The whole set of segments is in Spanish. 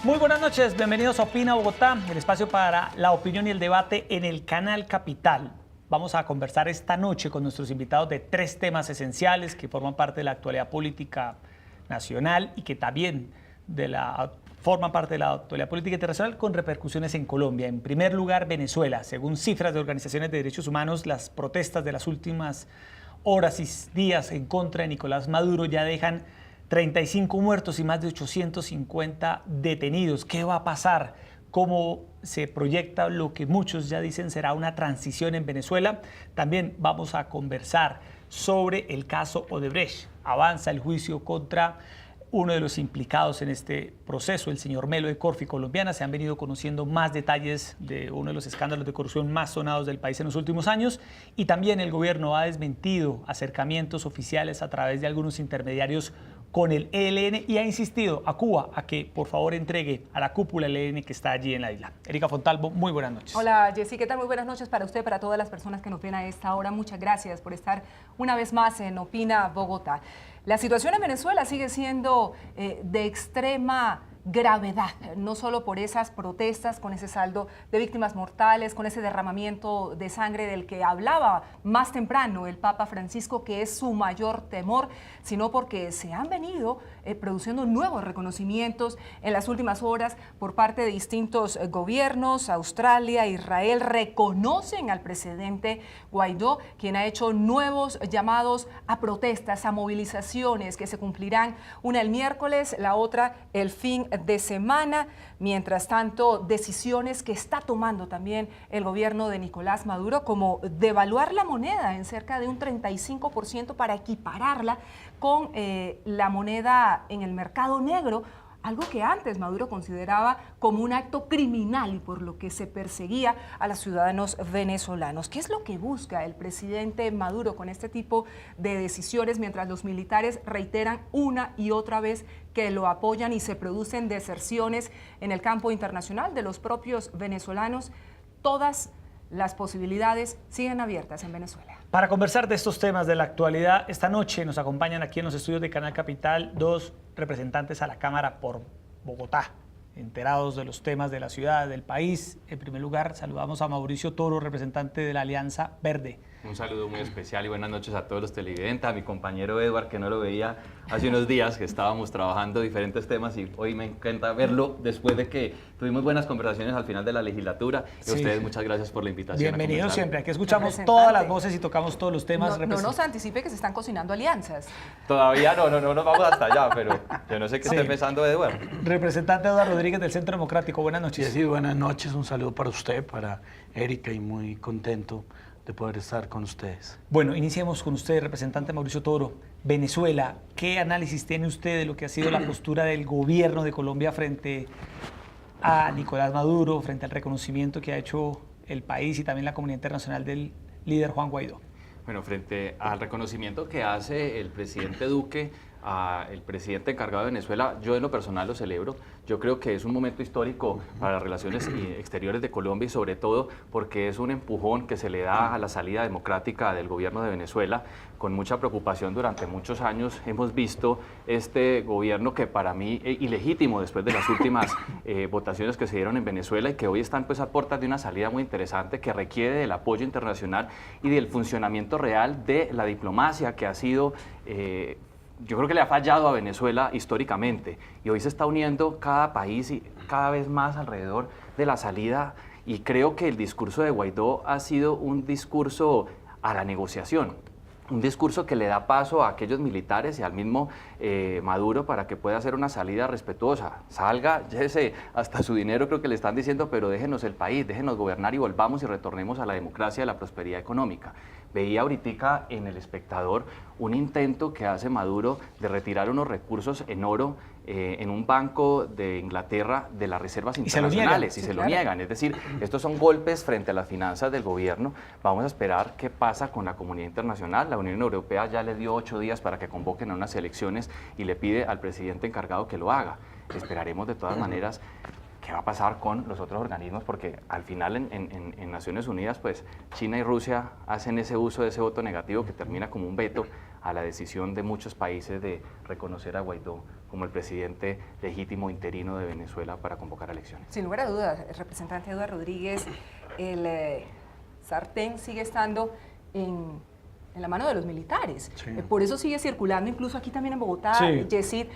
Muy buenas noches, bienvenidos a Opina Bogotá, el espacio para la opinión y el debate en el canal Capital. Vamos a conversar esta noche con nuestros invitados de tres temas esenciales que forman parte de la actualidad política nacional y que también forman parte de la actualidad política internacional con repercusiones en Colombia. En primer lugar, Venezuela. Según cifras de organizaciones de derechos humanos, las protestas de las últimas horas y días en contra de Nicolás Maduro ya dejan 35 muertos y más de 850 detenidos. ¿Qué va a pasar? ¿Cómo se proyecta lo que muchos ya dicen será una transición en Venezuela? También vamos a conversar sobre el caso Odebrecht. Avanza el juicio contra uno de los implicados en este proceso, el señor Melo de Corfi colombiana. Se han venido conociendo más detalles de uno de los escándalos de corrupción más sonados del país en los últimos años, y también el gobierno ha desmentido acercamientos oficiales a través de algunos intermediarios con el ELN y ha insistido a Cuba a que por favor entregue a la cúpula del ELN que está allí en la isla. Erika Fontalvo, muy buenas noches. Hola Jessy, ¿qué tal? Muy buenas noches para usted, para todas las personas que nos ven a esta hora. Muchas gracias por estar una vez más en Opina Bogotá. La situación en Venezuela sigue siendo de extrema gravedad, no solo por esas protestas con ese saldo de víctimas mortales, con ese derramamiento de sangre del que hablaba más temprano el Papa Francisco, que es su mayor temor, sino porque se han venido produciendo nuevos reconocimientos en las últimas horas por parte de distintos gobiernos. Australia, Israel reconocen al presidente Guaidó, quien ha hecho nuevos llamados a protestas, a movilizaciones que se cumplirán, una el miércoles, la otra el fin de semana. Mientras tanto, decisiones que está tomando también el gobierno de Nicolás Maduro, como devaluar la moneda en cerca de un 35% para equipararla con la moneda en el mercado negro, algo que antes Maduro consideraba como un acto criminal y por lo que se perseguía a los ciudadanos venezolanos. ¿Qué es lo que busca el presidente Maduro con este tipo de decisiones mientras los militares reiteran una y otra vez que lo apoyan y se producen deserciones en el campo internacional de los propios venezolanos? Todas las posibilidades siguen abiertas en Venezuela. Para conversar de estos temas de la actualidad, esta noche nos acompañan aquí en los estudios de Canal Capital dos representantes a la Cámara por Bogotá, enterados de los temas de la ciudad, del país. En primer lugar, saludamos a Mauricio Toro, representante de la Alianza Verde. Un saludo muy especial y buenas noches a todos los televidentes, a mi compañero Edward, que no lo veía hace unos días, que estábamos trabajando diferentes temas y hoy me encanta verlo después de que tuvimos buenas conversaciones al final de la legislatura. Y a ustedes muchas gracias por la invitación. Bienvenidos siempre, aquí escuchamos todas las voces y tocamos todos los temas. No nos anticipe que se están cocinando alianzas. Todavía no nos vamos hasta allá, pero yo no sé qué está empezando Edward. Representante Eduardo Rodríguez del Centro Democrático, buenas noches. Sí, buenas noches, un saludo para usted, para Erika, y muy contento de poder estar con ustedes. Bueno, iniciemos con usted, representante Mauricio Toro. Venezuela, ¿qué análisis tiene usted de lo que ha sido la postura del gobierno de Colombia frente a Nicolás Maduro, frente al reconocimiento que ha hecho el país y también la comunidad internacional del líder Juan Guaidó? Bueno, frente al reconocimiento que hace el presidente Duque el presidente encargado de Venezuela, yo en lo personal lo celebro. Yo creo que es un momento histórico para las relaciones exteriores de Colombia y sobre todo porque es un empujón que se le da a la salida democrática del gobierno de Venezuela. Con mucha preocupación durante muchos años hemos visto este gobierno que para mí es ilegítimo después de las últimas votaciones que se dieron en Venezuela y que hoy están pues a puertas de una salida muy interesante que requiere del apoyo internacional y del funcionamiento real de la diplomacia que ha sido yo creo que le ha fallado a Venezuela históricamente y hoy se está uniendo cada país y cada vez más alrededor de la salida, y creo que el discurso de Guaidó ha sido un discurso a la negociación, un discurso que le da paso a aquellos militares y al mismo Maduro para que pueda hacer una salida respetuosa. Salga, llévese hasta su dinero, creo que le están diciendo, pero déjenos el país, déjenos gobernar y volvamos y retornemos a la democracia y a la prosperidad económica. Veía ahorita en El Espectador un intento que hace Maduro de retirar unos recursos en oro en un banco de Inglaterra de las reservas internacionales y se lo niegan. Es decir, estos son golpes frente a las finanzas del gobierno. Vamos a esperar qué pasa con la comunidad internacional. La Unión Europea ya le dio 8 días para que convoquen a unas elecciones y le pide al presidente encargado que lo haga. Esperaremos de todas maneras ¿qué va a pasar con los otros organismos? Porque al final en Naciones Unidas, pues China y Rusia hacen ese uso de ese voto negativo que termina como un veto a la decisión de muchos países de reconocer a Guaidó como el presidente legítimo interino de Venezuela para convocar elecciones. Sin lugar a dudas, el representante Eduardo Rodríguez, el sartén sigue estando en la mano de los militares. Sí. Por eso sigue circulando, incluso aquí también en Bogotá, Sí. Yesid,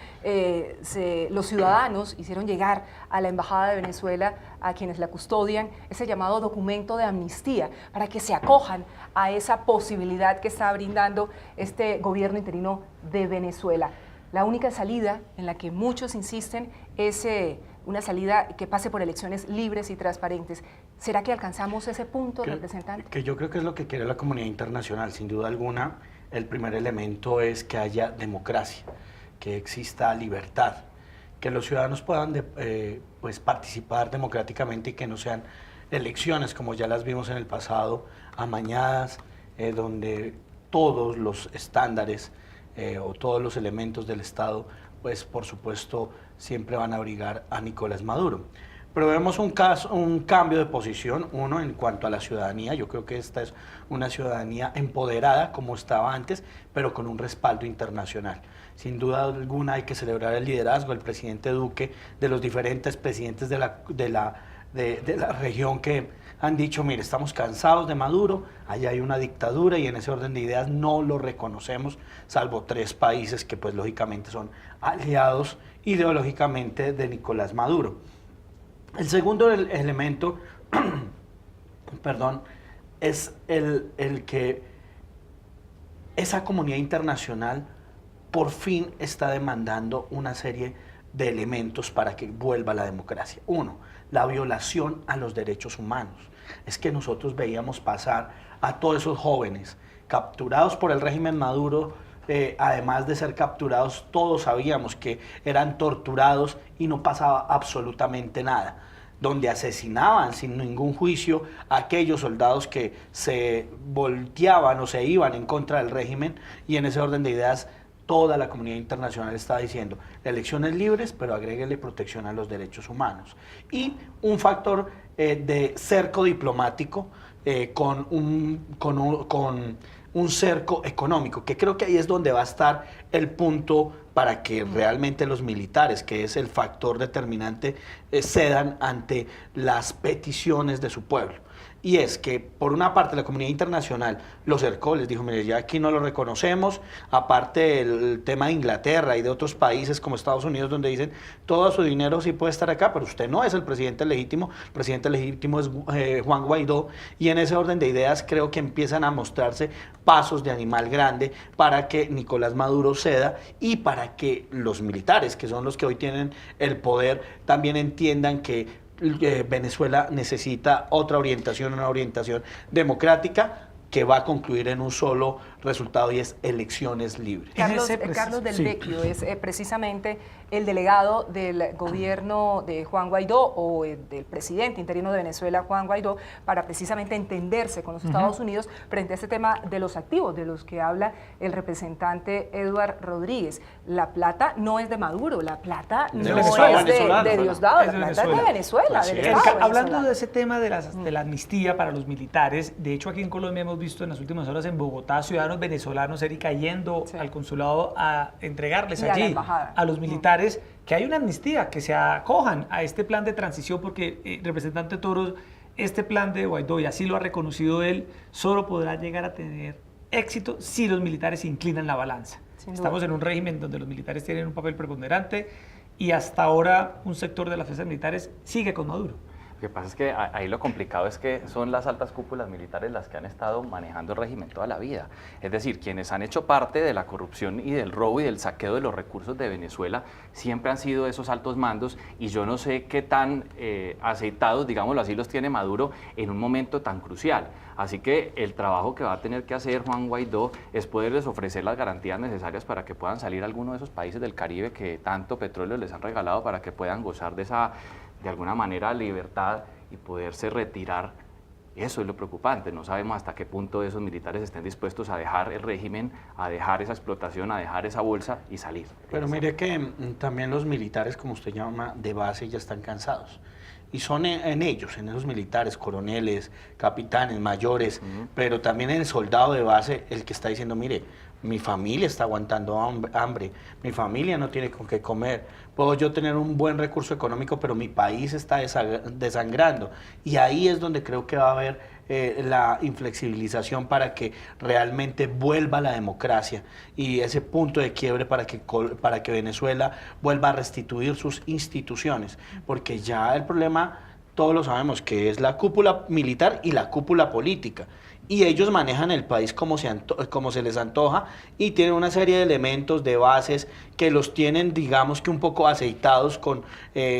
los ciudadanos hicieron llegar a la Embajada de Venezuela, a quienes la custodian, ese llamado documento de amnistía, para que se acojan a esa posibilidad que está brindando este gobierno interino de Venezuela. La única salida en la que muchos insisten es una salida que pase por elecciones libres y transparentes. ¿Será que alcanzamos ese punto, representante? Que yo creo que es lo que quiere la comunidad internacional. Sin duda alguna, el primer elemento es que haya democracia, que exista libertad, que los ciudadanos puedan pues participar democráticamente y que no sean elecciones como ya las vimos en el pasado, amañadas, donde todos los estándares o todos los elementos del Estado, pues por supuesto siempre van a abrigar a Nicolás Maduro. Pero vemos un cambio de posición, uno en cuanto a la ciudadanía. Yo creo que esta es una ciudadanía empoderada como estaba antes, pero con un respaldo internacional. Sin duda alguna hay que celebrar el liderazgo del presidente Duque, de los diferentes presidentes de la región que han dicho, mire, estamos cansados de Maduro, allá hay una dictadura y en ese orden de ideas no lo reconocemos, salvo 3 países que pues lógicamente son aliados ideológicamente de Nicolás Maduro. El segundo elemento, perdón, es el que esa comunidad internacional por fin está demandando una serie de elementos para que vuelva la democracia. Uno, la violación a los derechos humanos. Es que nosotros veíamos pasar a todos esos jóvenes capturados por el régimen Maduro, además de ser capturados, todos sabíamos que eran torturados y no pasaba absolutamente nada, donde asesinaban sin ningún juicio a aquellos soldados que se volteaban o se iban en contra del régimen, y en ese orden de ideas toda la comunidad internacional está diciendo elecciones libres, pero agréguele protección a los derechos humanos. Y un factor de cerco diplomático con un cerco económico, que creo que ahí es donde va a estar el punto para que realmente los militares, que es el factor determinante, cedan ante las peticiones de su pueblo. Y es que, por una parte, la comunidad internacional lo cercó, les dijo, mire, ya aquí no lo reconocemos, aparte el tema de Inglaterra y de otros países como Estados Unidos, donde dicen, todo su dinero sí puede estar acá, pero usted no es el presidente legítimo es Juan Guaidó, y en ese orden de ideas creo que empiezan a mostrarse pasos de animal grande para que Nicolás Maduro ceda y para que los militares, que son los que hoy tienen el poder, también entiendan que Venezuela necesita otra orientación, una orientación democrática que va a concluir en un solo resultado, y es elecciones libres. Carlos del Vecchio es precisamente el delegado del gobierno de Juan Guaidó, o del presidente interino de Venezuela, Juan Guaidó, para precisamente entenderse con los Estados Unidos frente a este tema de los activos de los que habla el representante Eduardo Rodríguez. La plata no es de Maduro, la plata no es de Diosdado, la plata es de Venezuela, del Estado venezolano. Hablando de ese tema de la amnistía para los militares, de hecho aquí en Colombia hemos visto en las últimas horas en Bogotá ciudadanos venezolanos, Erika, yendo al consulado a entregarles y allí a los militares que hay una amnistía, que se acojan a este plan de transición, porque representante Toros, este plan de Guaidó, y así lo ha reconocido él, solo podrá llegar a tener éxito si los militares inclinan la balanza. Estamos en un régimen donde los militares tienen un papel preponderante y hasta ahora un sector de las fuerzas militares sigue con Maduro. Lo que pasa es que ahí lo complicado es que son las altas cúpulas militares las que han estado manejando el régimen toda la vida. Es decir, quienes han hecho parte de la corrupción y del robo y del saqueo de los recursos de Venezuela siempre han sido esos altos mandos, y yo no sé qué tan aceitados, digámoslo así, los tiene Maduro en un momento tan crucial. Así que el trabajo que va a tener que hacer Juan Guaidó es poderles ofrecer las garantías necesarias para que puedan salir a alguno de esos países del Caribe que tanto petróleo les han regalado, para que puedan gozar de esa, de alguna manera, libertad y poderse retirar. Eso es lo preocupante, no sabemos hasta qué punto esos militares estén dispuestos a dejar el régimen, a dejar esa explotación, a dejar esa bolsa y salir. Pero mire que también los militares, como usted llama, de base ya están cansados. y son en ellos, en esos militares, coroneles, capitanes, mayores, pero también en el soldado de base, el que está diciendo, mire, mi familia está aguantando hambre, mi familia no tiene con qué comer, puedo yo tener un buen recurso económico, pero mi país está desangrando. Y ahí es donde creo que va a haber la inflexibilización para que realmente vuelva la democracia y ese punto de quiebre para que Venezuela vuelva a restituir sus instituciones, porque ya el problema, todos lo sabemos, que es la cúpula militar y la cúpula política. Y ellos manejan el país como se les antoja y tienen una serie de elementos, de bases que los tienen, digamos que un poco aceitados con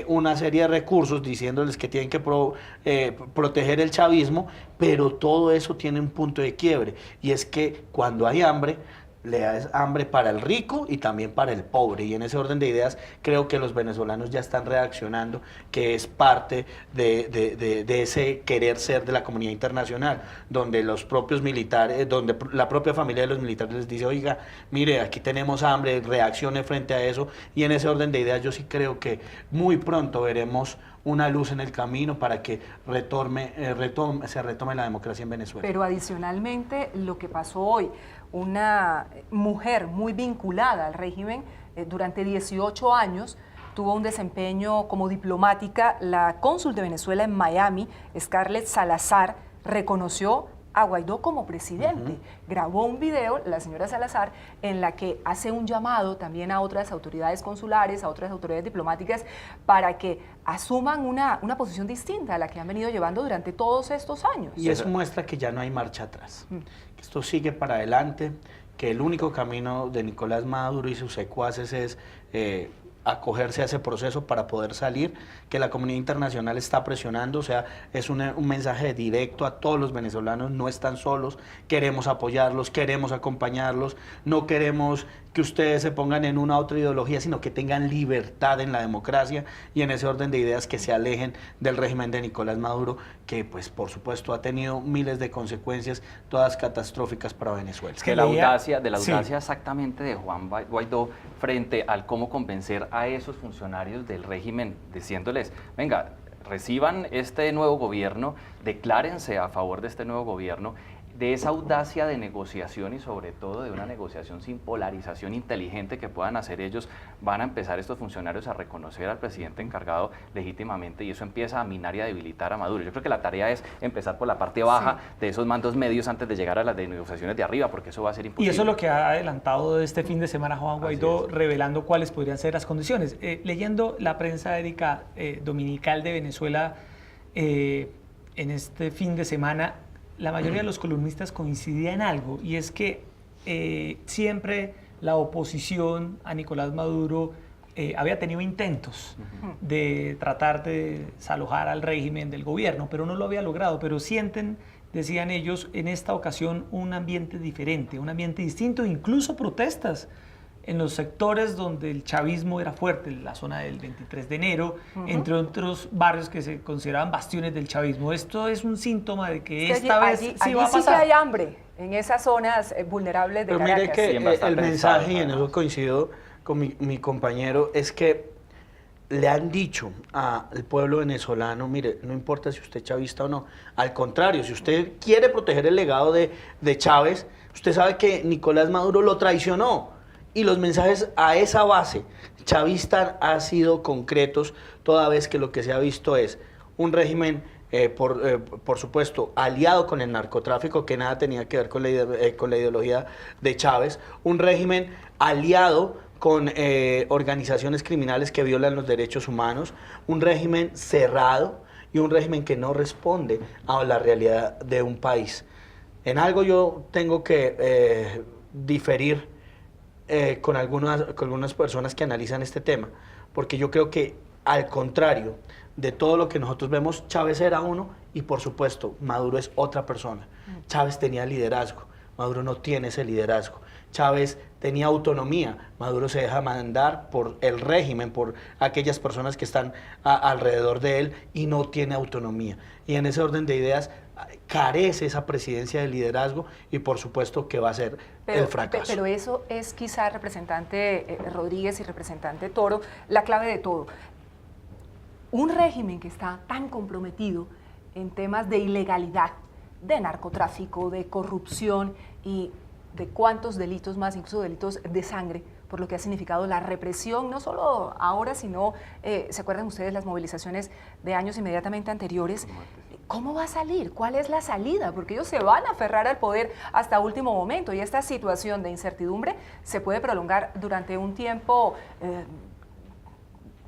una serie de recursos diciéndoles que tienen que proteger el chavismo, pero todo eso tiene un punto de quiebre y es que cuando hay hambre, le da hambre para el rico y también para el pobre. Y en ese orden de ideas creo que los venezolanos ya están reaccionando, que es parte de ese querer ser de la comunidad internacional, donde los propios militares, donde la propia familia de los militares les dice, oiga, mire, aquí tenemos hambre, reaccione frente a eso. Y en ese orden de ideas yo sí creo que muy pronto veremos una luz en el camino para que se retome la democracia en Venezuela. Pero adicionalmente, lo que pasó hoy, una mujer muy vinculada al régimen durante 18 años, tuvo un desempeño como diplomática. La cónsul de Venezuela en Miami, Scarlett Salazar, reconoció a Guaidó como presidente. Grabó un video, la señora Salazar, en la que hace un llamado también a otras autoridades consulares, a otras autoridades diplomáticas, para que asuman una posición distinta a la que han venido llevando durante todos estos años. Y eso muestra que ya no hay marcha atrás, que esto sigue para adelante, que el único camino de Nicolás Maduro y sus secuaces es acogerse a ese proceso para poder salir, que la comunidad internacional está presionando, o sea, es un mensaje directo a todos los venezolanos, no están solos, queremos apoyarlos, queremos acompañarlos, no queremos que ustedes se pongan en una u otra ideología, sino que tengan libertad en la democracia y en ese orden de ideas que se alejen del régimen de Nicolás Maduro, que pues por supuesto ha tenido miles de consecuencias, todas catastróficas para Venezuela. Es que la audacia exactamente de Juan Guaidó frente al cómo convencer a esos funcionarios del régimen, diciéndoles, venga, reciban este nuevo gobierno, declárense a favor de este nuevo gobierno, de esa audacia de negociación y sobre todo de una negociación sin polarización inteligente que puedan hacer ellos, van a empezar estos funcionarios a reconocer al presidente encargado legítimamente y eso empieza a minar y a debilitar a Maduro. Yo creo que la tarea es empezar por la parte baja de esos mandos medios antes de llegar a las negociaciones de arriba, porque eso va a ser imposible. Y eso es lo que ha adelantado este fin de semana Juan Guaidó, revelando cuáles podrían ser las condiciones. Leyendo la prensa, Erika, dominical de Venezuela en este fin de semana, la mayoría de los columnistas coincidían en algo, y es que siempre la oposición a Nicolás Maduro había tenido intentos de tratar de desalojar al régimen del gobierno, pero no lo había logrado, pero sienten, decían ellos, en esta ocasión un ambiente diferente, un ambiente distinto, incluso protestas en los sectores donde el chavismo era fuerte, en la zona del 23 de enero, entre otros barrios que se consideraban bastiones del chavismo. Esto es un síntoma de que esta vez sí va a pasar. Sí que hay hambre en esas zonas vulnerables de Caracas. Pero mire que el mensaje, y en eso coincido con mi compañero, es que le han dicho al pueblo venezolano, mire, no importa si usted es chavista o no, al contrario, si usted quiere proteger el legado de Chávez, usted sabe que Nicolás Maduro lo traicionó. Y los mensajes a esa base chavista han sido concretos, toda vez que lo que se ha visto es un régimen, por supuesto, aliado con el narcotráfico, que nada tenía que ver con la ideología de Chávez, un régimen aliado con organizaciones criminales que violan los derechos humanos, un régimen cerrado y un régimen que no responde a la realidad de un país. En algo yo tengo que diferir con algunas personas que analizan este tema, porque yo creo que al contrario de todo lo que nosotros vemos, Chávez era uno y por supuesto Maduro es otra persona. Chávez tenía liderazgo, Maduro no tiene ese liderazgo. Chávez tenía autonomía, Maduro se deja mandar por el régimen, por aquellas personas que están alrededor de él y no tiene autonomía. Y en ese orden de ideas carece esa presidencia de liderazgo y por supuesto que va a ser el fracaso. Pero eso es quizá, representante Rodríguez y representante Toro, la clave de todo. un régimen que está tan comprometido en temas de ilegalidad, de narcotráfico, de corrupción y de cuántos delitos más, incluso delitos de sangre, por lo que ha significado la represión, no solo ahora, sino, ¿se acuerdan ustedes las movilizaciones de años inmediatamente anteriores? ¿Cómo va a salir? ¿Cuál es la salida? Porque ellos se van a aferrar al poder hasta último momento y esta situación de incertidumbre se puede prolongar durante un tiempo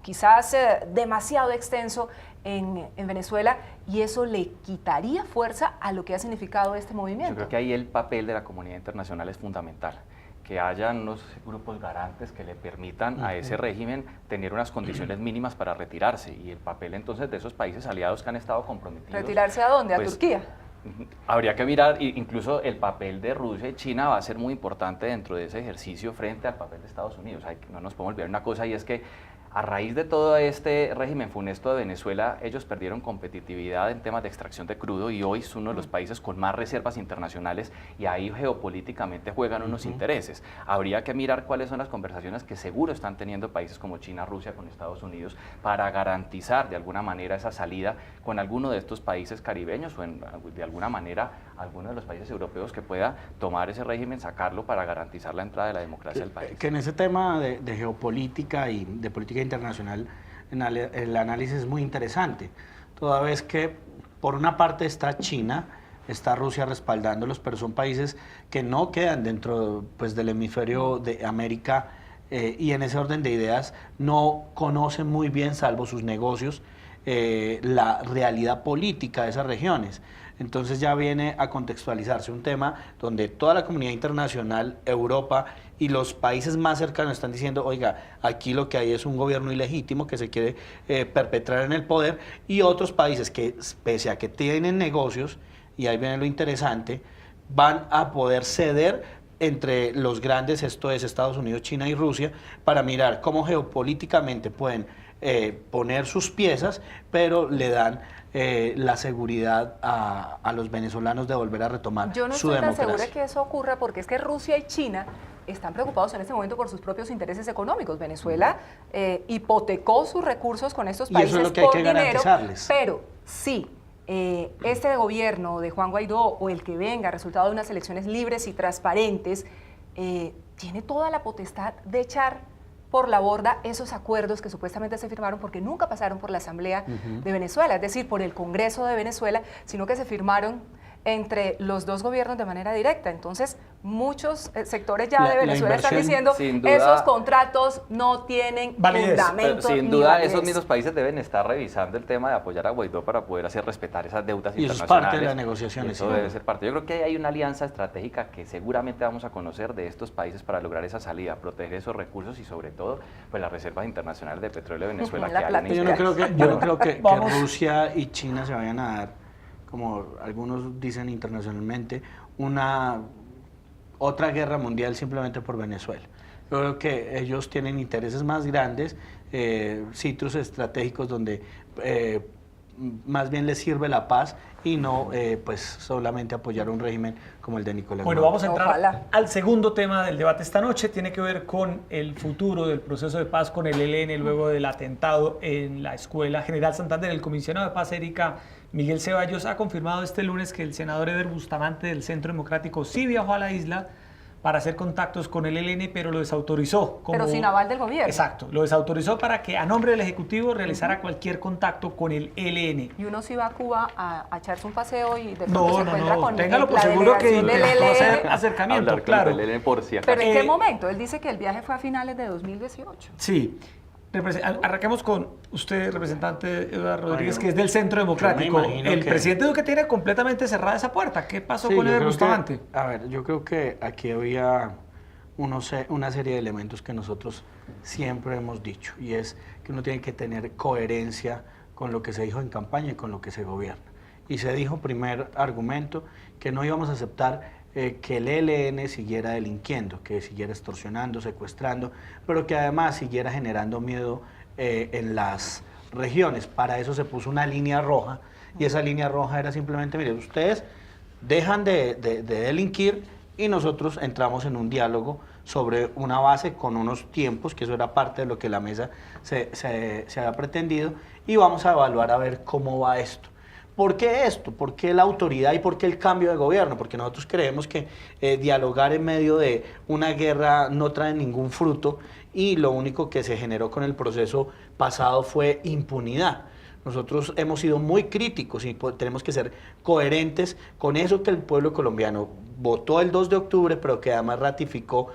quizás demasiado extenso en Venezuela, y eso le quitaría fuerza a lo que ha significado este movimiento. Yo creo que ahí el papel de la comunidad internacional es fundamental, que hayan unos grupos garantes que le permitan a ese régimen tener unas condiciones mínimas para retirarse, y el papel entonces de esos países aliados que han estado comprometidos. ¿Retirarse a dónde? ¿A pues, Turquía? Habría que mirar, incluso el papel de Rusia y China va a ser muy importante dentro de ese ejercicio frente al papel de Estados Unidos. No nos podemos olvidar una cosa, y es que a raíz de todo este régimen funesto de Venezuela, ellos perdieron competitividad en temas de extracción de crudo, y hoy es uno de los países con más reservas internacionales, y ahí geopolíticamente juegan unos intereses. Habría que mirar cuáles son las conversaciones que seguro están teniendo países como China, Rusia con Estados Unidos para garantizar de alguna manera esa salida con alguno de estos países caribeños, o de alguna manera alguno de los países europeos que pueda tomar ese régimen, sacarlo para garantizar la entrada de la democracia al país. Que en ese tema de geopolítica y de política internacional, el análisis es muy interesante, toda vez que por una parte está China, está Rusia respaldándolos, pero son países que no quedan dentro, pues, del hemisferio de América, y en ese orden de ideas no conocen muy bien, salvo sus negocios, la realidad política de esas regiones. Entonces ya viene a contextualizarse un tema donde toda la comunidad internacional, Europa y los países más cercanos están diciendo, oiga, aquí lo que hay es un gobierno ilegítimo que se quiere perpetrar en el poder, y otros países que, pese a que tienen negocios, y ahí viene lo interesante, van a poder ceder entre los grandes, esto es Estados Unidos, China y Rusia, para mirar cómo geopolíticamente pueden poner sus piezas, pero le dan la seguridad a los venezolanos de volver a retomar su democracia. Yo no estoy tan segura que eso ocurra, porque es que Rusia y China están preocupados en este momento por sus propios intereses económicos. Venezuela hipotecó sus recursos con estos países, y eso es lo que hay que dinero, garantizarles. pero sí, este gobierno de Juan Guaidó o el que venga, resultado de unas elecciones libres y transparentes, tiene toda la potestad de echar por la borda esos acuerdos que supuestamente se firmaron, porque nunca pasaron por la Asamblea de Venezuela, es decir, por el Congreso de Venezuela, sino que se firmaron entre los dos gobiernos de manera directa. Entonces, muchos sectores ya de Venezuela están diciendo, esos contratos no tienen fundamento. Sin duda, esos mismos países deben estar revisando el tema de apoyar a Guaidó para poder hacer respetar esas deudas internacionales. Y eso es parte de las negociaciones. Eso debe ser parte. Yo creo que hay una alianza estratégica que seguramente vamos a conocer de estos países para lograr esa salida, proteger esos recursos y sobre todo pues las reservas internacionales de petróleo de Venezuela. Yo no creo que Rusia y China se vayan a dar, como algunos dicen internacionalmente, una otra guerra mundial simplemente por Venezuela. Yo creo que ellos tienen intereses más grandes, sitios estratégicos donde más bien les sirve la paz y no pues solamente apoyar un régimen como el de Nicolás Maduro. Bueno, vamos a entrar al segundo tema del debate esta noche. Tiene que ver con el futuro del proceso de paz con el ELN luego del atentado en la Escuela General Santander. El comisionado de paz, Erika Miguel Ceballos, ha confirmado este lunes que el senador Eder Bustamante del Centro Democrático sí viajó a la isla para hacer contactos con el ELN, pero lo desautorizó. Pero sin aval del gobierno. Exacto, lo desautorizó para que a nombre del Ejecutivo realizara cualquier contacto con el ELN. Y uno si va a Cuba a echarse un paseo y de pronto se encuentra con téngalo por seguro que intentó hacer acercamiento, claro. Con el ELN por si acaso. Pero ¿en qué momento? Él dice que el viaje fue a finales de 2018. Sí. Arranquemos con usted, representante Eduardo Rodríguez, que es del Centro Democrático. El presidente Duque tiene completamente cerrada esa puerta. ¿Qué pasó con Eder Bustamante? Yo creo que aquí había una serie de elementos que nosotros siempre hemos dicho, y es que uno tiene que tener coherencia con lo que se dijo en campaña y con lo que se gobierna. Y se dijo, primer argumento, que no íbamos a aceptar que el ELN siguiera delinquiendo, que siguiera extorsionando, secuestrando, pero que además siguiera generando miedo en las regiones. Para eso se puso una línea roja, y esa línea roja era simplemente, mire, ustedes dejan de delinquir y nosotros entramos en un diálogo sobre una base con unos tiempos, que eso era parte de lo que la mesa se había pretendido, y vamos a evaluar a ver cómo va esto. ¿Por qué esto? ¿Por qué la autoridad y por qué el cambio de gobierno? Porque nosotros creemos que dialogar en medio de una guerra no trae ningún fruto y lo único que se generó con el proceso pasado fue impunidad. Nosotros hemos sido muy críticos y tenemos que ser coherentes con eso que el pueblo colombiano votó el 2 de octubre, pero que además ratificó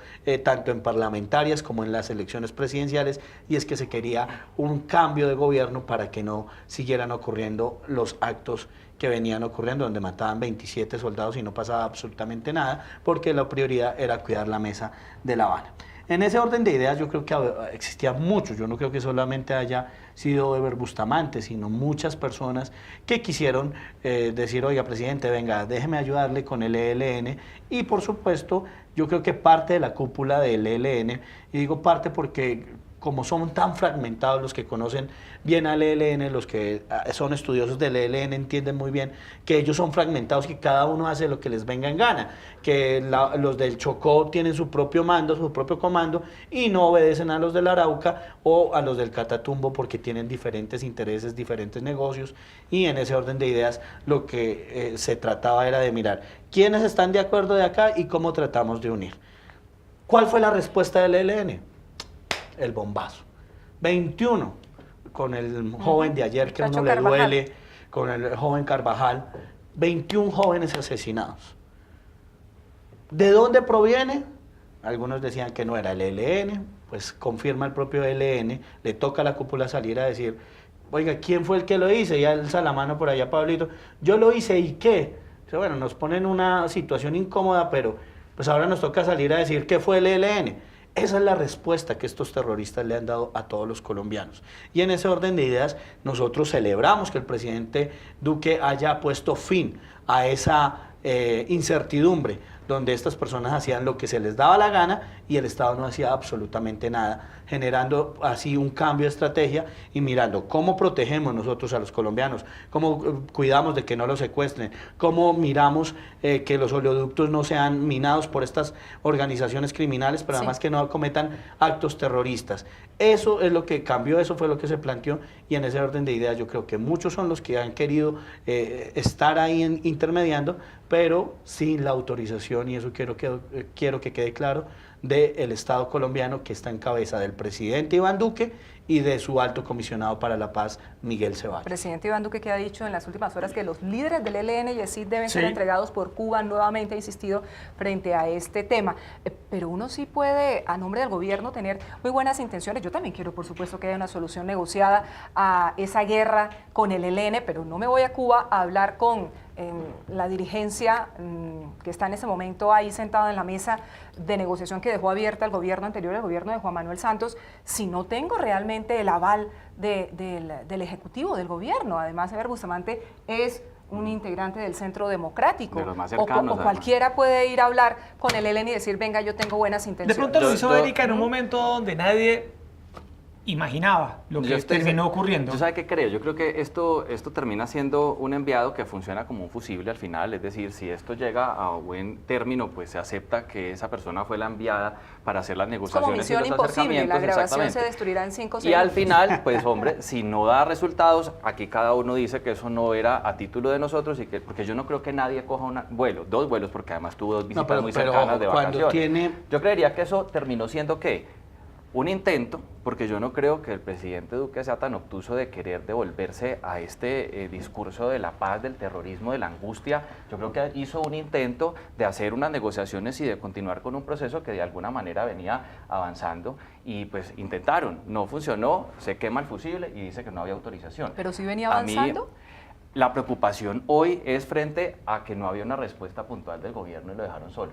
tanto en parlamentarias como en las elecciones presidenciales, y es que se quería un cambio de gobierno para que no siguieran ocurriendo los actos que venían ocurriendo, donde mataban 27 soldados y no pasaba absolutamente nada, porque la prioridad era cuidar la mesa de La Habana. En ese orden de ideas yo creo que existía mucho, yo no creo que solamente haya sido Eber Bustamante, sino muchas personas que quisieron decir, oiga, presidente, venga, déjeme ayudarle con el ELN, y por supuesto yo creo que parte de la cúpula del ELN, y digo parte porque como son tan fragmentados los que conocen bien al ELN, los que son estudiosos del ELN entienden muy bien que ellos son fragmentados, que cada uno hace lo que les venga en gana, que los del Chocó tienen su propio mando, su propio comando, y no obedecen a los del Arauca o a los del Catatumbo porque tienen diferentes intereses, diferentes negocios, y en ese orden de ideas lo que se trataba era de mirar quiénes están de acuerdo de acá y cómo tratamos de unir. ¿Cuál fue la respuesta del ELN? El bombazo. 21, con el joven de ayer que a uno le duele, con el joven Carvajal, 21 jóvenes asesinados. ¿De dónde proviene? Algunos decían que no era el ELN, pues confirma el propio ELN, le toca a la cúpula salir a decir, oiga, ¿quién fue el que lo hizo? Y alza la mano por allá, Pablito, yo lo hice, ¿y qué? O sea, bueno, nos ponen en una situación incómoda, pero pues ahora nos toca salir a decir que fue el ELN. Esa es la respuesta que estos terroristas le han dado a todos los colombianos. Y en ese orden de ideas, nosotros celebramos que el presidente Duque haya puesto fin a esa incertidumbre, donde estas personas hacían lo que se les daba la gana y el Estado no hacía absolutamente nada, generando así un cambio de estrategia y mirando cómo protegemos nosotros a los colombianos, cómo cuidamos de que no los secuestren, cómo miramos que los oleoductos no sean minados por estas organizaciones criminales, pero además que no cometan actos terroristas. Eso es lo que cambió, eso fue lo que se planteó, y en ese orden de ideas yo creo que muchos son los que han querido estar ahí intermediando, pero sin la autorización, y eso quiero que quede claro, del Estado colombiano, que está en cabeza del presidente Iván Duque y de su alto comisionado para la paz, Miguel Ceballos. Presidente Iván Duque, que ha dicho en las últimas horas que los líderes del ELN y ESID deben ser entregados por Cuba, nuevamente ha insistido frente a este tema. Pero uno sí puede, a nombre del gobierno, tener muy buenas intenciones. Yo también quiero, por supuesto, que haya una solución negociada a esa guerra con el ELN, pero no me voy a Cuba a hablar con la dirigencia que está en ese momento ahí sentada en la mesa de negociación que dejó abierta el gobierno anterior, el gobierno de Juan Manuel Santos, si no tengo realmente el aval del Ejecutivo, del gobierno. Además, Eber Bustamante es un integrante del Centro Democrático, de los más cercanos, o cualquiera puede ir a hablar con el ELN y decir, venga, yo tengo buenas intenciones. De pronto lo hizo Erika en un momento donde nadie imaginaba lo que terminó ocurriendo. ¿Yo sabe qué creo? Yo creo que esto termina siendo un enviado que funciona como un fusible al final, es decir, si esto llega a buen término, pues se acepta que esa persona fue la enviada para hacer las negociaciones y los acercamientos. Como misión imposible, la grabación se destruirá en 5 segundos. Y al final, pues hombre, si no da resultados, aquí cada uno dice que eso no era a título de nosotros, y que porque yo no creo que nadie coja dos vuelos, porque además tuvo dos visitas muy cercanas de vacaciones. Yo creería que eso terminó siendo, ¿qué? Un intento, porque yo no creo que el presidente Duque sea tan obtuso de querer devolverse a este discurso de la paz, del terrorismo, de la angustia. Yo creo que hizo un intento de hacer unas negociaciones y de continuar con un proceso que de alguna manera venía avanzando, y pues intentaron, no funcionó, se quema el fusible y dice que no había autorización. ¿Pero sí venía avanzando? La preocupación hoy es frente a que no había una respuesta puntual del gobierno y lo dejaron solo.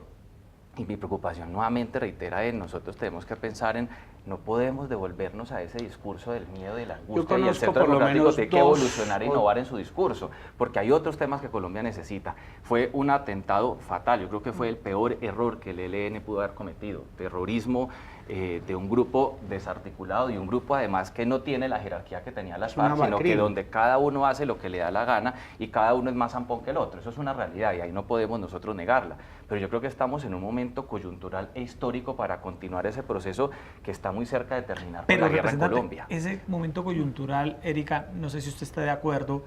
Y mi preocupación nuevamente reitera nosotros tenemos que pensar en, no podemos devolvernos a ese discurso del miedo y la angustia, y el Centro Democrático tiene que evolucionar e innovar en su discurso, porque hay otros temas que Colombia necesita. Fue un atentado fatal, yo creo que fue el peor error que el ELN pudo haber cometido, terrorismo de un grupo desarticulado y un grupo además que no tiene la jerarquía que tenía las FARC, sino que donde cada uno hace lo que le da la gana y cada uno es más zampón que el otro. Eso es una realidad y ahí no podemos nosotros negarla, pero yo creo que estamos en un momento momento coyuntural e histórico para continuar ese proceso que está muy cerca de terminar con Pero, la guerra en representante, Colombia. ese momento coyuntural, Erika, no sé si usted está de acuerdo,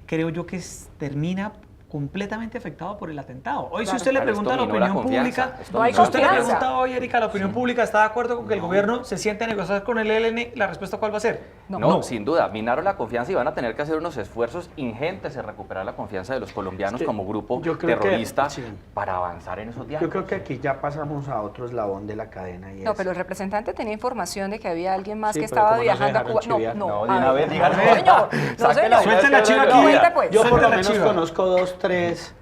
creo yo que termina completamente afectado por el atentado. Hoy, si usted le Claro, pregunta a la esto minó la opinión confianza, pública, esto No hay si usted le confianza. pregunta hoy, Erika, a la opinión pública, ¿está de acuerdo con que el gobierno se siente a negociar con el ELN? ¿La respuesta cuál va a ser? No, sin duda, minaron la confianza y van a tener que hacer unos esfuerzos ingentes en recuperar la confianza de los colombianos como grupo yo creo que- terrorista sí. para avanzar en esos diálogos. Yo creo que aquí ya pasamos a otro eslabón de la cadena. Y No, es- pero el representante tenía información de que había alguien más Sí, que pero estaba como no se viajando a dejaron Cuba. chiviar. No, a de una ver, vez, dígalo. no, señor. No, Sáquela, señor. Suelten la chiva No, aquí. cuente, pues. Yo por Suelta lo la menos chiva. conozco 2, 3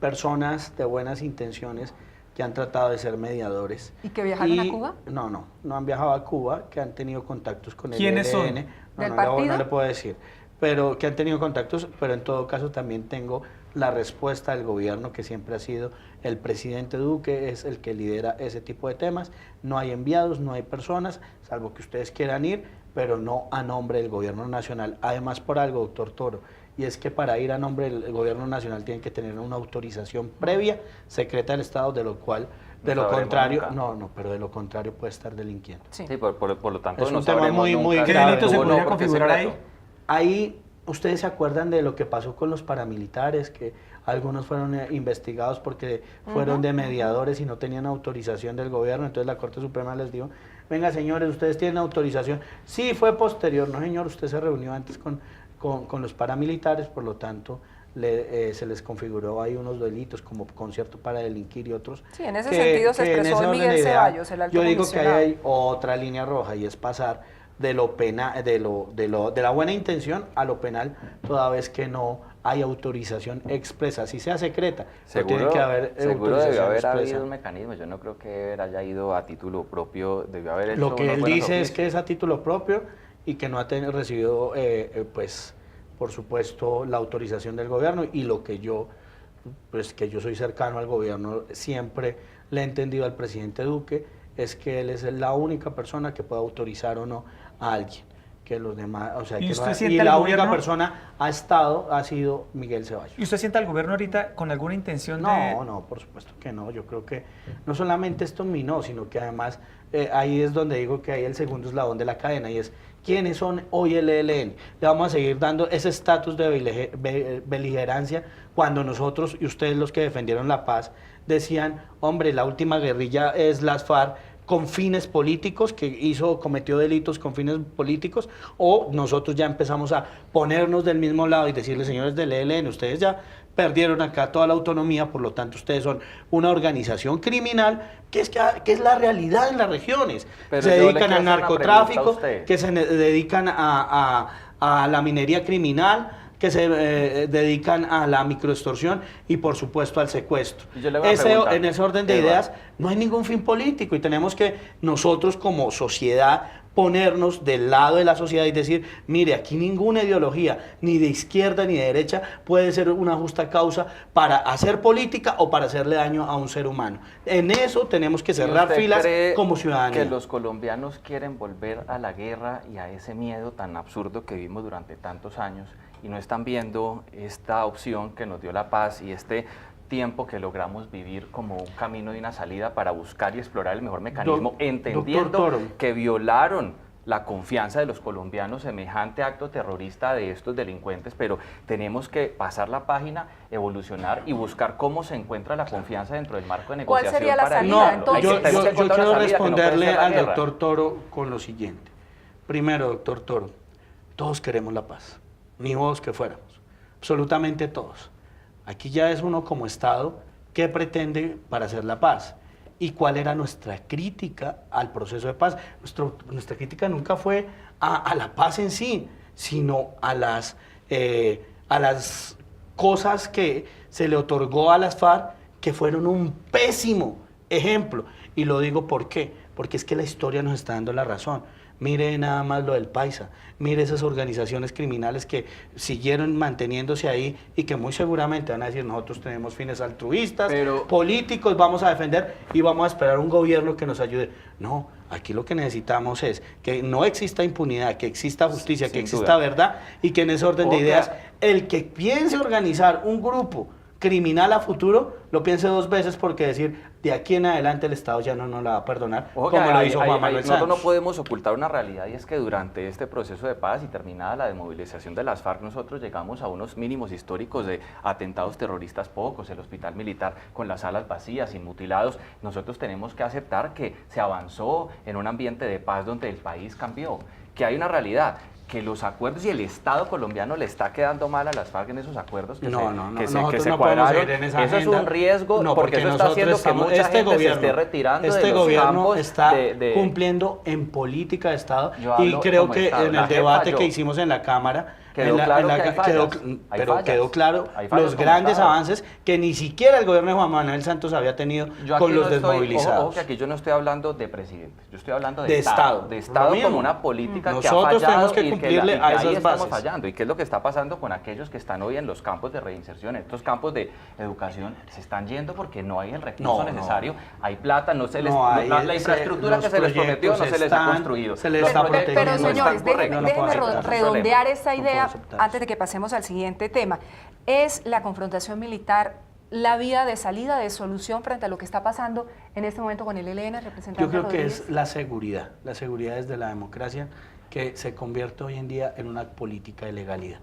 personas de buenas intenciones que han tratado de ser mediadores. ¿Y que viajaron a Cuba? No han viajado a Cuba, que han tenido contactos con el ¿Quiénes son? ELN. ¿Del No partido? le puedo decir, pero que han tenido contactos, pero en todo caso también tengo la respuesta del gobierno, que siempre ha sido el presidente Duque, es el que lidera ese tipo de temas. No hay enviados, no hay personas, salvo que ustedes quieran ir, pero no a nombre del gobierno nacional. Además, por algo, doctor Toro, y es que para ir a nombre del gobierno nacional tienen que tener una autorización previa, secreta del Estado, de lo cual, de No lo sabremos contrario, nunca. pero de lo contrario puede estar delinquiendo. Sí. Sí, por lo tanto, Es no un tema sabremos muy, muy nunca si grave. ¿Qué delito se estuvo o no, podría porque es configurar ahí? secreto. Ahí, ¿ustedes se acuerdan de lo que pasó con los paramilitares? Que algunos fueron investigados porque fueron de mediadores y no tenían autorización del gobierno. Entonces la Corte Suprema les dijo, venga señores, ustedes tienen autorización. Sí, fue posterior. No señor, usted se reunió antes con los paramilitares, por lo tanto se les configuró ahí unos delitos como concierto para delinquir y otros. Sí, en ese sentido se en expresó ese orden Miguel de idea, Ceballos, el alto yo digo que comisionado. ahí hay otra línea roja y es pasar de de la buena intención a lo penal, toda vez que no hay autorización expresa, si sea secreta, pero tiene que haber Seguro debió autorización haber expresa. habido un mecanismo. Yo no creo que él haya ido a título propio, debió haber hecho Lo que unos él buenos dice es oficios. que es a título propio y que no ha recibido, pues, por supuesto, la autorización del gobierno, y lo que yo, pues que yo soy cercano al gobierno, siempre le he entendido al presidente Duque, es que él es la única persona que puede autorizar o no a alguien, que los demás, o sea, ¿Y que usted no- siente y al la gobierno? única persona ha sido Miguel Ceballos. ¿Y usted siente al gobierno ahorita con alguna intención de...? No, por supuesto que no. Yo creo que no solamente esto minó, sino que además ahí es donde digo que hay el segundo eslabón de la cadena, y es quiénes son hoy el ELN. Le vamos a seguir dando ese estatus de beligerancia cuando nosotros y ustedes, los que defendieron la paz, decían, hombre, la última guerrilla es las FARC con fines políticos, que cometió delitos con fines políticos, o nosotros ya empezamos a ponernos del mismo lado y decirles, señores del ELN, ustedes ya perdieron acá toda la autonomía, por lo tanto ustedes son una organización criminal, que es la realidad en las regiones. Pero Se yo le dedican quiero al hacer una narcotráfico, pregunta a usted. que se dedican a la minería criminal, que se dedican a la microextorsión y por supuesto al secuestro. Y yo le voy a preguntar, En ese orden de Eduardo. ideas no hay ningún fin político, y tenemos que nosotros como sociedad ponernos del lado de la sociedad y decir, mire, aquí ninguna ideología, ni de izquierda ni de derecha, puede ser una justa causa para hacer política o para hacerle daño a un ser humano. En eso tenemos que ¿Y cerrar usted filas cree como ciudadanía. que los colombianos quieren volver a la guerra y a ese miedo tan absurdo que vimos durante tantos años y no están viendo esta opción que nos dio la paz y este tiempo que logramos vivir como un camino de una salida para buscar y explorar el mejor mecanismo, entendiendo Doctor Toro. que violaron la confianza de los colombianos, semejante acto terrorista de estos delincuentes, pero tenemos que pasar la página, evolucionar y buscar cómo se encuentra la confianza dentro del marco de ¿Cuál negociación. sería la para salida, evitarlo. No, entonces? Tenemos que yo encontrar una quiero salida que no puede responderle ser la al guerra. doctor Toro con lo siguiente. Primero, doctor Toro, todos queremos la paz, ni vos que fuéramos, absolutamente todos. Aquí ya es uno como Estado, ¿qué pretende para hacer la paz? ¿Y cuál era nuestra crítica al proceso de paz? Nuestra crítica nunca fue a la paz en sí, sino a las cosas que se le otorgó a las FARC, que fueron un pésimo ejemplo. Y lo digo ¿por qué? Porque es que la historia nos está dando la razón. Mire nada más lo del Paisa, mire esas organizaciones criminales que siguieron manteniéndose ahí y que muy seguramente van a decir, nosotros tenemos fines altruistas, políticos, vamos a defender y vamos a esperar un gobierno que nos ayude. No, aquí lo que necesitamos es que no exista impunidad, que exista justicia, que Sin exista duda. verdad, y que en ese orden de Otra- ideas, el que piense organizar un grupo criminal a futuro, lo piense dos veces porque decir, de aquí en adelante el Estado ya no nos la va a perdonar, Ojo, como lo hizo Juan Manuel nosotros Santos. no podemos ocultar una realidad y es que durante este proceso de paz y terminada la desmovilización de las FARC, nosotros llegamos a unos mínimos históricos de atentados terroristas pocos, el hospital militar con las salas vacías, sin mutilados. Nosotros tenemos que aceptar que se avanzó en un ambiente de paz donde el país cambió, que hay una realidad, que los acuerdos y el Estado colombiano le está quedando mal a las FARC en esos acuerdos que nosotros se no podemos cuadraron. seguir en esa Eso es agenda. un riesgo No, porque eso está haciendo que mucha gente se esté retirando este de los gobierno campos está de cumpliendo en política de Estado Yo y hablo creo como que Estado. en La el JEP debate falló. que hicimos en la Cámara Quedó claro que hay fallas. Hay fallas. quedó claro Hay fallas los como grandes Estado. avances que ni siquiera el gobierno de Juan Manuel Santos había tenido Yo aquí con los no estoy- desmovilizados. Ojo que aquí yo no estoy hablando de presidentes, yo estoy hablando de, De Estado. De Lo Estado mismo. como una política que ha Nosotros fallado tenemos que y cumplirle y a ahí esas estamos bases. fallando. ¿Y qué es lo que está pasando con aquellos que están hoy en los campos de reinserción? Estos campos de educación se están yendo porque no hay el recurso necesario, hay plata, no se les, la infraestructura que se les prometió no se les ha construido. Se les Los está proyectos Pero no están señores, correctos. déjenme puedo aceptar. redondear esta No puedo idea aceptar. antes de que pasemos al siguiente tema. ¿Es la confrontación militar la vía de salida, de solución frente a lo que está pasando en este momento con el ELN, representante Yo creo que Rodríguez? es la seguridad desde la democracia que se convierte hoy en día en una política de legalidad.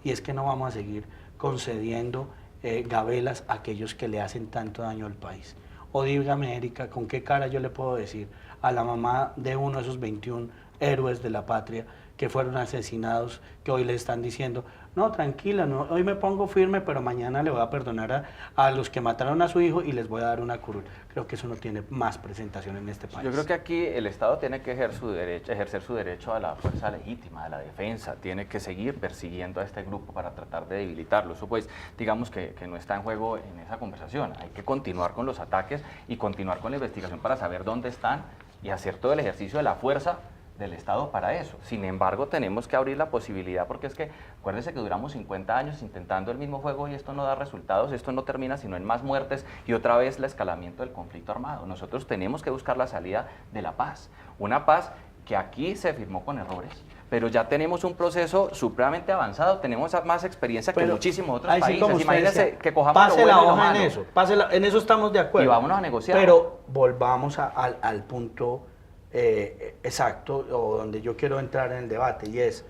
Y es que no vamos a seguir concediendo gabelas a aquellos que le hacen tanto daño al país. O dígame, Erika, ¿con qué cara yo le puedo decir a la mamá de uno de esos 21 héroes de la patria que fueron asesinados, que hoy le están diciendo, no, tranquila, no, hoy me pongo firme, pero mañana le voy a perdonar a los que mataron a su hijo y les voy a dar una curul? Creo que eso no tiene más presentación en este país. Yo creo que aquí el Estado tiene que ejercer su derecho a la fuerza legítima, a la defensa, tiene que seguir persiguiendo a este grupo para tratar de debilitarlo. Eso pues, digamos que no está en juego en esa conversación. Hay que continuar con los ataques y continuar con la investigación para saber dónde están y hacer todo el ejercicio de la fuerza del Estado para eso. Sin embargo, tenemos que abrir la posibilidad porque es que, acuérdense que duramos 50 años intentando el mismo juego y esto no da resultados, esto no termina sino en más muertes y otra vez el escalamiento del conflicto armado. Nosotros tenemos que buscar la salida de la paz, una paz que aquí se firmó con errores, pero ya tenemos un proceso supremamente avanzado, tenemos más experiencia que muchísimos otros ahí sí, países. como usted Imagínense decía, que cojamos pase lo la bueno y lo hoja malo. en eso, en eso estamos de acuerdo. Y vámonos a negociar. Pero volvamos al punto exacto o donde yo quiero entrar en el debate y es,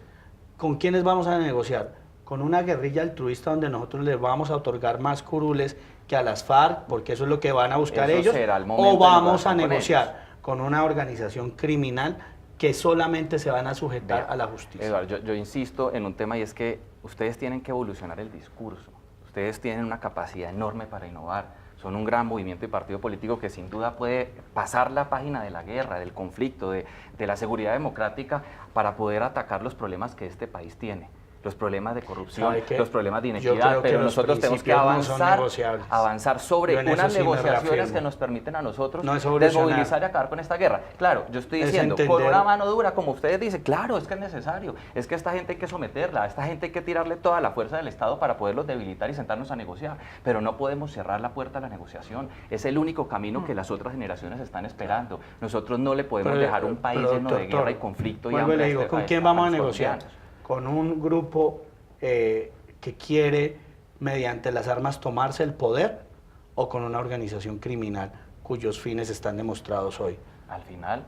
¿con quiénes vamos a negociar? ¿Con una guerrilla altruista donde nosotros les vamos a otorgar más curules que a las FARC, porque eso es lo que van a buscar Eso ellos? será el momento ¿O vamos de a negociar con negociar con una organización criminal que solamente se van a sujetar a la justicia? Eduardo, yo insisto en un tema y es que ustedes tienen que evolucionar el discurso. Ustedes tienen una capacidad enorme para innovar. Son un gran movimiento y partido político que sin duda puede pasar la página de la guerra, del conflicto, de la seguridad democrática para poder atacar los problemas que este país tiene. Los problemas de corrupción, los problemas de inequidad, pero nosotros tenemos que avanzar sobre unas negociaciones que nos permiten a nosotros desmovilizar y acabar con esta guerra. Claro, yo estoy diciendo, con una mano dura, como ustedes dicen, claro, es que es necesario, es que a esta gente hay que someterla, a esta gente hay que tirarle toda la fuerza del Estado para poderlos debilitar y sentarnos a negociar, pero no podemos cerrar la puerta a la negociación, es el único camino que las otras generaciones están esperando. Nosotros no le podemos dejar un país lleno de guerra y conflicto y hambre. Le digo, ¿con quién vamos a negociar? ¿Con un grupo que quiere mediante las armas tomarse el poder o con una organización criminal cuyos fines están demostrados hoy? Al final,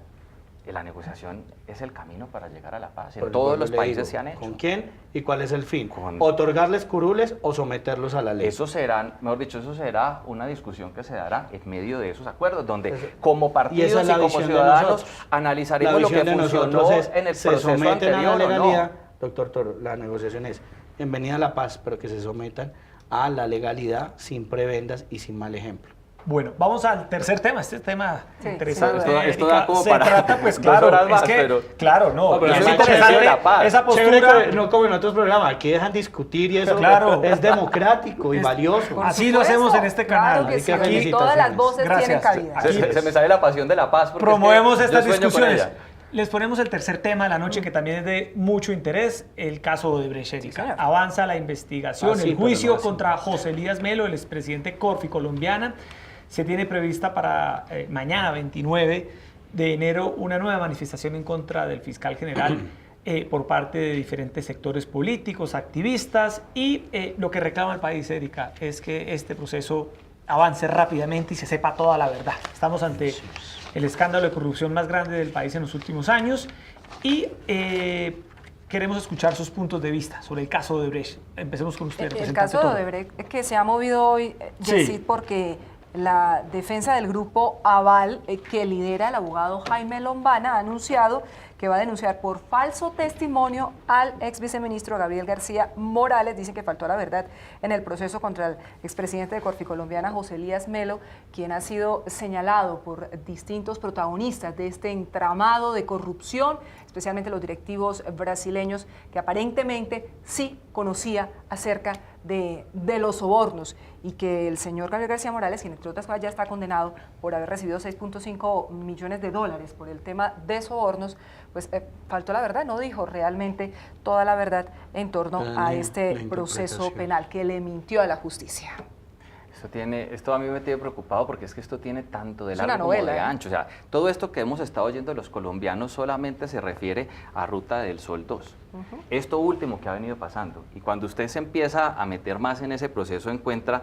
la negociación es el camino para llegar a la paz. En todos los países se han hecho. ¿Con quién y cuál es el fin? ¿Otorgarles curules o someterlos a la ley? Eso será, mejor dicho, eso será una discusión que se dará en medio de esos acuerdos, donde como partidos y como ciudadanos analizaremos lo que funcionó en el proceso anterior a la legalidad. Doctor Toro, la negociación es bienvenida a la paz, pero que se sometan a la legalidad sin prebendas y sin mal ejemplo. Bueno, vamos al tercer tema, este tema interesante. Esto da como se para trata, pues 2 claro, horas más, es que, pero... claro, no, pero es es interesante la paz. esa postura. No como en otros programas, aquí dejan discutir y eso claro. es democrático y valioso. Así lo hacemos en este canal. Claro que sí, Hay que aquí todas las voces Gracias. tienen cabida. Se me sale la pasión de la paz. Porque promovemos es que estas yo sueño con discusiones. ella. Les ponemos el tercer tema de la noche que también es de mucho interés, el caso de Odebrecht, Erika. señor. Avanza la investigación, Sí, el juicio pero no contra José Elías Melo, el expresidente Corfi colombiana. Se tiene prevista para mañana, 29 de enero, una nueva manifestación en contra del fiscal general por parte de diferentes sectores políticos, activistas, y lo que reclama el país, Erika, es que este proceso avance rápidamente y se sepa toda la verdad. Estamos ante el escándalo de corrupción más grande del país en los últimos años y queremos escuchar sus puntos de vista sobre el caso de Odebrecht. Empecemos con usted, El caso de Odebrecht que se ha movido hoy, Yesid, porque la defensa del grupo Aval, que lidera el abogado Jaime Lombana, ha anunciado que va a denunciar por falso testimonio al ex viceministro Gabriel García Morales. Dicen que faltó a la verdad en el proceso contra el expresidente de Corficolombiana, José Elías Melo, quien ha sido señalado por distintos protagonistas de este entramado de corrupción, especialmente los directivos brasileños, que aparentemente sí conocía acerca de los sobornos, y que el señor Gabriel García Morales, quien entre otras cosas ya está condenado por haber recibido 6.5 millones de dólares por el tema de sobornos, pues faltó la verdad, no dijo realmente toda la verdad en torno a este proceso penal, que le mintió a la justicia. Esto a mí me tiene preocupado porque es que esto tiene tanto de largo como novela, de ancho. O sea, todo esto que hemos estado oyendo de los colombianos solamente se refiere a Ruta del Sol 2. Esto último que ha venido pasando. Y cuando usted se empieza a meter más en ese proceso, encuentra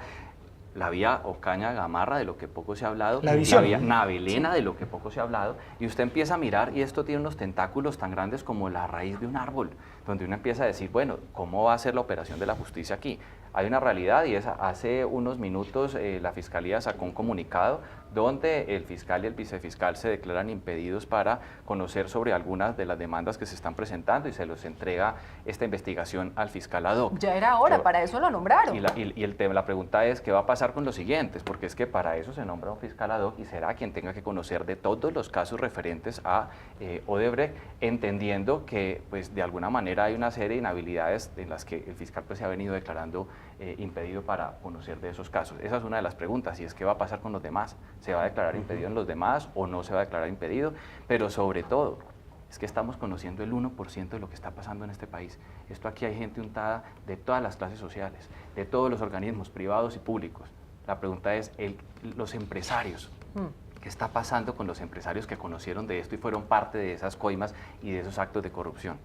la vía Ocaña Gamarra, de lo que poco se ha hablado, la vía Navelena, de lo que poco se ha hablado, y usted empieza a mirar y esto tiene unos tentáculos tan grandes como la raíz de un árbol, donde uno empieza a decir, bueno, ¿cómo va a ser la operación de la justicia aquí? Hay una realidad y es, hace unos minutos la Fiscalía sacó un comunicado donde el fiscal y el vicefiscal se declaran impedidos para conocer sobre algunas de las demandas que se están presentando y se los entrega esta investigación al fiscal ad hoc. Ya era hora, para eso lo nombraron. La pregunta es, ¿qué va a pasar con los siguientes? Porque es que para eso se nombra un fiscal ad hoc y será quien tenga que conocer de todos los casos referentes a Odebrecht, entendiendo que pues, de alguna manera hay una serie de inhabilidades en las que el fiscal pues, se ha venido declarando impedido para conocer de esos casos. Esa es una de las preguntas, y es qué va a pasar con los demás. ¿Se va a declarar impedido en los demás o no se va a declarar impedido? Pero sobre todo, es que estamos conociendo el 1% de lo que está pasando en este país. Esto aquí hay gente untada de todas las clases sociales, de todos los organismos privados y públicos. La pregunta es, los empresarios, ¿qué está pasando con los empresarios que conocieron de esto y fueron parte de esas coimas y de esos actos de corrupción?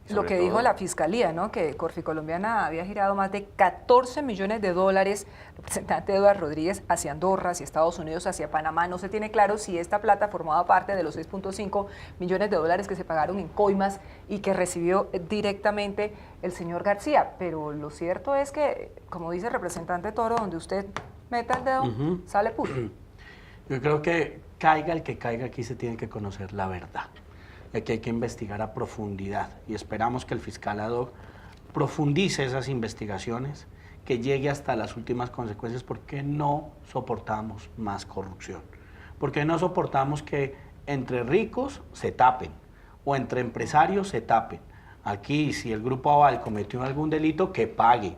Lo que dijo la Fiscalía, ¿no? Que Corficolombiana había girado más de 14 millones de dólares, representante Eduardo Rodríguez, hacia Andorra, hacia Estados Unidos, hacia Panamá. No se tiene claro si esta plata formaba parte de los 6.5 millones de dólares que se pagaron en coimas y que recibió directamente el señor García. Pero lo cierto es que, como dice el representante Toro, donde usted meta el dedo, sale puro. Yo creo que caiga el que caiga, aquí se tiene que conocer la verdad. Aquí hay que investigar a profundidad y esperamos que el fiscal ad hoc profundice esas investigaciones, que llegue hasta las últimas consecuencias, porque no soportamos más corrupción, porque no soportamos que entre ricos se tapen o entre empresarios se tapen. Aquí, si el grupo Aval cometió algún delito, que pague.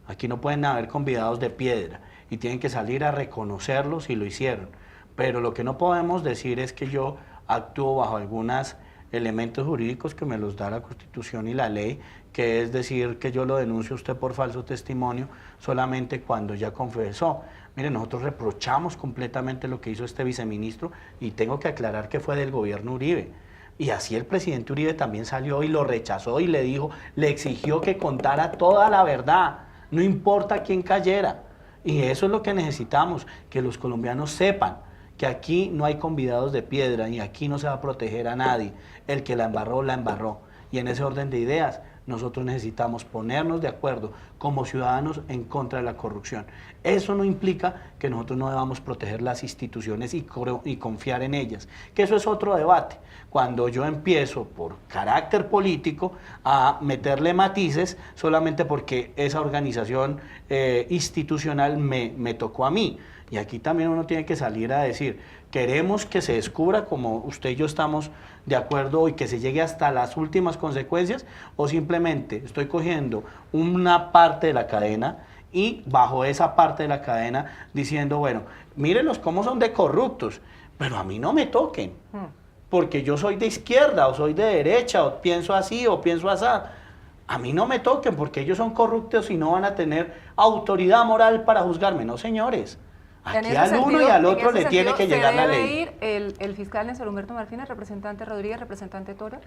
Aquí no pueden haber convidados de piedra y tienen que salir a reconocerlos si lo hicieron. Pero lo que no podemos decir es que yo actúo bajo algunos elementos jurídicos que me los da la Constitución y la ley, que es decir que yo lo denuncio a usted por falso testimonio solamente cuando ya confesó. Mire, nosotros reprochamos completamente lo que hizo este viceministro y tengo que aclarar que fue del gobierno Uribe. Y así el presidente Uribe también salió y lo rechazó y le dijo, le exigió que contara toda la verdad, no importa quién cayera. Y eso es lo que necesitamos, que los colombianos sepan que aquí no hay convidados de piedra y aquí no se va a proteger a nadie. El que la embarró, la embarró. Y en ese orden de ideas, nosotros necesitamos ponernos de acuerdo como ciudadanos en contra de la corrupción. Eso no implica que nosotros no debamos proteger las instituciones y confiar en ellas, que eso es otro debate. Cuando yo empiezo por carácter político a meterle matices solamente porque esa organización institucional me tocó a mí. Y aquí también uno tiene que salir a decir, queremos que se descubra como usted y yo estamos de acuerdo y que se llegue hasta las últimas consecuencias, o simplemente estoy cogiendo una parte de la cadena y bajo esa parte de la cadena diciendo, bueno, mírenlos cómo son de corruptos, pero a mí no me toquen, porque yo soy de izquierda o soy de derecha o pienso así o pienso así. A mí no me toquen porque ellos son corruptos y no van a tener autoridad moral para juzgarme. No, señores. Aquí al uno y al otro le tiene que llegar la ley. ¿Debe ir el fiscal Néstor Humberto Martínez, representante Rodríguez, representante Toro?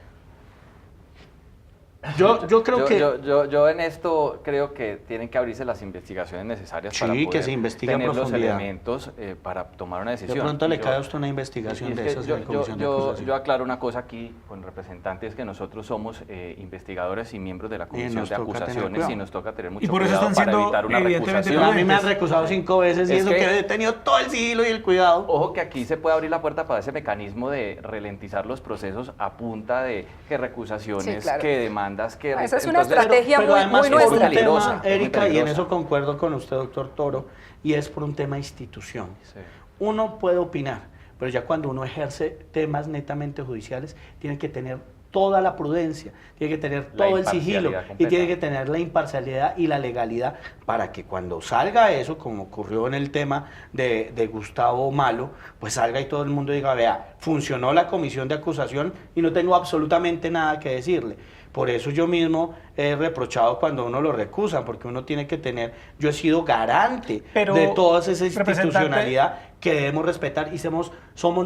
Yo creo que... Yo en esto creo que tienen que abrirse las investigaciones necesarias Sí, para poder que se investigue a tener los profundidad. elementos para tomar una decisión. De pronto le Y cae a usted una investigación y es de que esas en la comisión de yo acusación. aclaro una cosa aquí con representantes, que nosotros somos investigadores y miembros de la comisión nos de toca tener acusaciones cuidado. y nos toca tener mucho Y por eso cuidado están para siendo evitar una evidentemente recusación. A mí me han prudentes. recusado 5 veces y Es eso que- que he tenido todo el sigilo y el cuidado. Ojo que aquí se puede abrir la puerta para ese mecanismo de ralentizar los procesos a punta de que recusaciones, Sí, claro. que demandas, que... Esa es una Entonces, estrategia Pero muy, además muy por es un nuestra. peligrosa, tema, es muy Erika, y en peligrosa. eso concuerdo con usted, doctor Toro, y es por un tema de instituciones. Sí. Uno puede opinar, pero ya cuando uno ejerce temas netamente judiciales, tiene que tener toda la prudencia, tiene que tener La todo el sigilo imparcialidad y completa. tiene que tener la imparcialidad y la legalidad para que cuando salga eso, como ocurrió en el tema de Gustavo Malo, pues salga y todo el mundo diga, vea, funcionó la comisión de acusación y no tengo absolutamente nada que decirle. Por eso yo mismo he reprochado cuando uno lo recusan, porque uno tiene que tener, yo he sido garante Pero, de toda esa representante- institucionalidad que debemos respetar y somos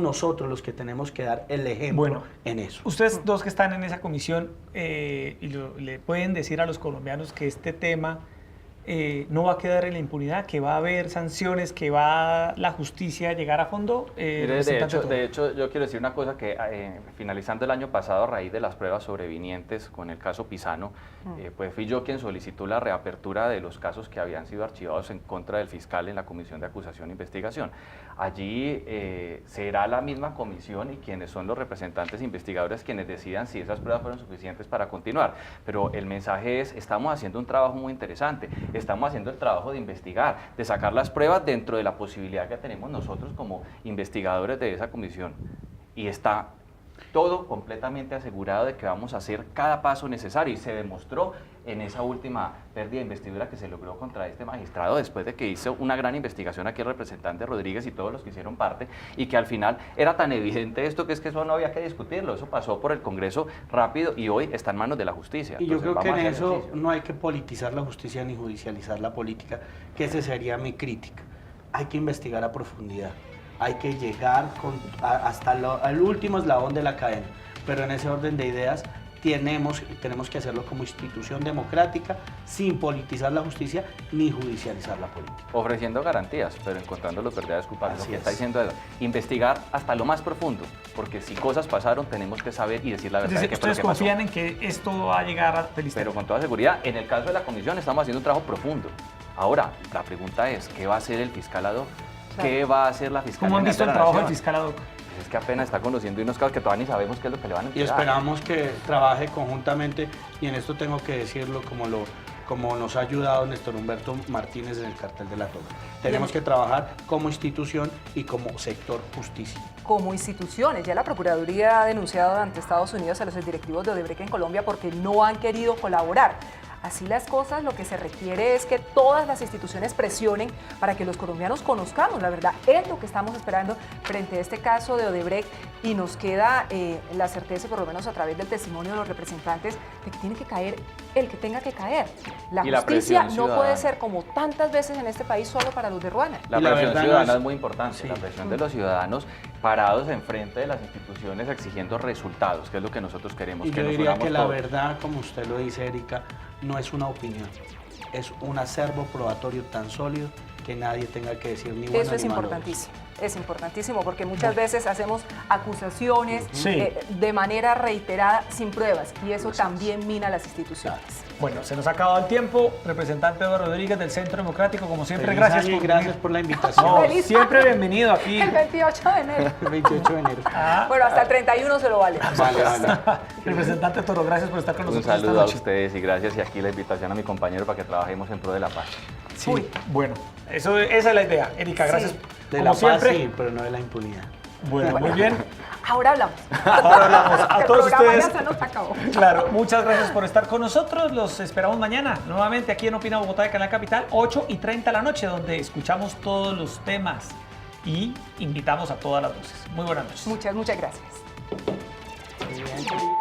nosotros los que tenemos que dar el ejemplo Bueno, en eso. Ustedes dos que están en esa comisión le pueden decir a los colombianos que este tema no va a quedar en la impunidad, que va a haber sanciones, que va la justicia a llegar a fondo. Mire, Representante Toro. de hecho, yo quiero decir una cosa que finalizando el año pasado, a raíz de las pruebas sobrevinientes con el caso Pisano, pues fui yo quien solicitó la reapertura de los casos que habían sido archivados en contra del fiscal en la Comisión de Acusación e Investigación. Allí será la misma comisión y quienes son los representantes investigadores quienes decidan si esas pruebas fueron suficientes para continuar. Pero el mensaje es, estamos haciendo un trabajo muy interesante, estamos haciendo el trabajo de investigar, de sacar las pruebas dentro de la posibilidad que tenemos nosotros como investigadores de esa comisión. Y está todo completamente asegurado de que vamos a hacer cada paso necesario y se demostró en esa última pérdida de investidura que se logró contra este magistrado después de que hizo una gran investigación aquí el representante Rodríguez y todos los que hicieron parte, y que al final era tan evidente esto que es que eso no había que discutirlo, eso pasó por el Congreso rápido y hoy está en manos de la justicia. Y yo Entonces, creo que vamos en a hacer eso ejercicio. no hay que politizar la justicia ni judicializar la política, que esa sería mi crítica. Hay que investigar a profundidad, hay que llegar hasta el último eslabón de la cadena, pero en ese orden de ideas tenemos que hacerlo como institución democrática, sin politizar la justicia ni judicializar la política. Ofreciendo garantías, pero encontrando los verdaderos culpables. Lo Así que es. está diciendo es investigar hasta lo más profundo, porque si cosas pasaron tenemos que saber y decir la Es verdad. decir, de qué fue lo ustedes que pasó. confían en que esto va a llegar a feliz Pero término. con toda seguridad, en el caso de la comisión estamos haciendo un trabajo profundo. Ahora, la pregunta es, ¿qué va a hacer el fiscal ad hoc? ¿Qué va a hacer la fiscalía? ¿Cómo han visto el trabajo del fiscal ad hoc? Pues es que apenas está conociendo unos casos que todavía ni sabemos qué es lo que le van a Y entregar. esperamos que trabaje conjuntamente, y en esto tengo que decirlo como nos ha ayudado Néstor Humberto Martínez en el cartel de la Toga. Tenemos que trabajar como institución y como sector justicia. Como instituciones, ya la Procuraduría ha denunciado ante Estados Unidos a los directivos de Odebrecht en Colombia porque no han querido colaborar. Así las cosas, lo que se requiere es que todas las instituciones presionen para que los colombianos conozcamos la verdad. Es lo que estamos esperando frente a este caso de Odebrecht, y nos queda la certeza, por lo menos a través del testimonio de los representantes, de que tiene que caer el que tenga que caer. La Y la justicia presión no puede ciudadana. ser, como tantas veces en este país, solo para los de Ruana. La Y la presión verdad no ciudadana es- es muy importante, Sí. la presión de los ciudadanos parados enfrente de las instituciones exigiendo resultados, que es lo que nosotros queremos, Y que yo nos diría unamos que la todos. verdad, como usted lo dice, Erika, no es una opinión, es un acervo probatorio tan sólido que nadie tenga que decir ni bueno Eso es ni malo. importantísimo, es importantísimo, porque muchas veces hacemos acusaciones Sí. de manera reiterada sin pruebas, y eso también mina las instituciones. Bueno, se nos ha acabado el tiempo. Representante Eduardo Rodríguez del Centro Democrático, como siempre, Feliz gracias año y por gracias venir. por la invitación. No, Feliz siempre año. bienvenido aquí. El 28 de enero. El 28 de enero. Ah, Bueno, hasta el 31 se lo vale. Vale, vale. representante Toro, gracias por estar con Un nosotros esta saludo a noche. ustedes y gracias, y aquí la invitación a mi compañero para que trabajemos en pro de la paz. Sí, Uy. bueno, esa es la idea. Erika, gracias. Sí. De Como la paz siempre. sí, pero no de la impunidad. Bueno, muy bien. Ahora hablamos. Ahora hablamos. A El todos programa ustedes. ya se nos acabó. Claro, muchas gracias por estar con nosotros. Los esperamos mañana, nuevamente aquí en Opina Bogotá de Canal Capital, 8:30 de la noche, donde escuchamos todos los temas y invitamos a todas las voces. Muy buenas noches. Muchas gracias. Muy bien.